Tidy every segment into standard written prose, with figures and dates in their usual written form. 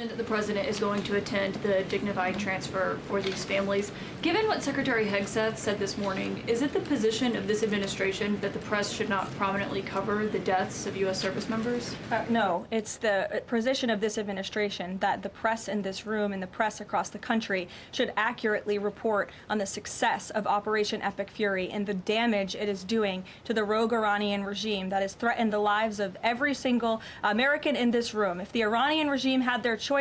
That the president is going to attend the dignified transfer for these families. Given what Secretary Hegseth said this morning, is it the position of this administration that the press should not prominently cover the deaths of U.S. service members? No, it's the position of this administration that the press in this room and the press across the country should accurately report on the success of Operation Epic Fury and the damage it is doing to the rogue Iranian regime that has threatened the lives of every single American in this room. If the Iranian regime had their choice,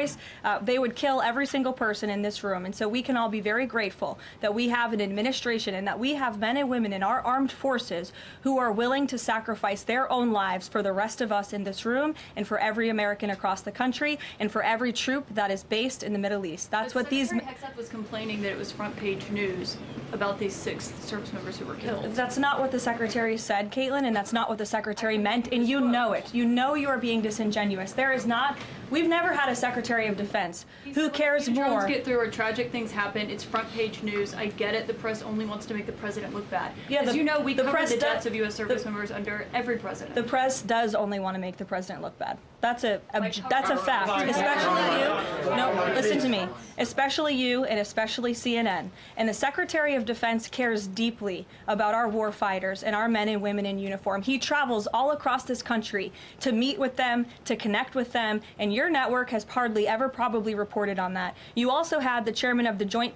they would kill every single person in this room. And so we can all be very grateful that we have an administration and that we have men and women in our armed forces who are willing to sacrifice their own lives for the rest of us in this room and for every American across the country and for every troop that is based in the Middle East. That's what these... Secretary Hegseth was complaining that it was front page news about these 6 service members who were killed. That's not what the Secretary said, Caitlin, and that's not what the Secretary meant, and you know it. You know you are being disingenuous. There is not... We've never had a Secretary of Defense who cares more. Drones get through or tragic things happen. It's front page news. I get it. The press only wants to make the president look bad. Yeah, as you know, we cover the deaths of U.S. service members under every president. The press does only want to make the president look bad. That's a fact. Especially you. No, listen to me. Especially you and especially CNN. And the Secretary of Defense cares deeply about our war fighters and our men and women in uniform. He travels all across this country to meet with them, to connect with them, and your network has hardly ever probably reported on that. You also had the chairman of the Joint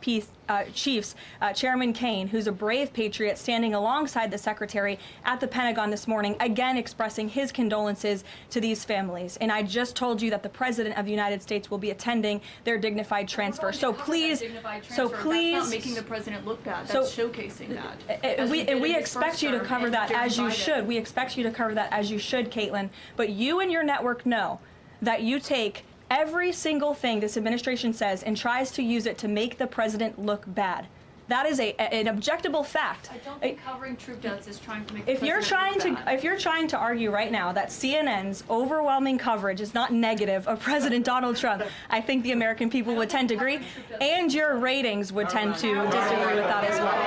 Chiefs, Chairman Kane, who's a brave patriot, standing alongside the Secretary at the Pentagon this morning, again expressing his condolences to these families. And I just told you that the President of the United States will be attending their dignified transfer. So please, that's not making the president look bad. That's showcasing that. We expect you to cover that as you should. We expect you to cover that as you should, Caitlin. But you and your network know that you take every single thing this administration says and tries to use it to make the president look bad. That is an objectable fact. I don't think covering troop deaths is trying to make if you're trying to argue right now that CNN's overwhelming coverage is not negative of President Donald Trump, I think the American people would tend to agree, and your ratings would tend to disagree with that as well.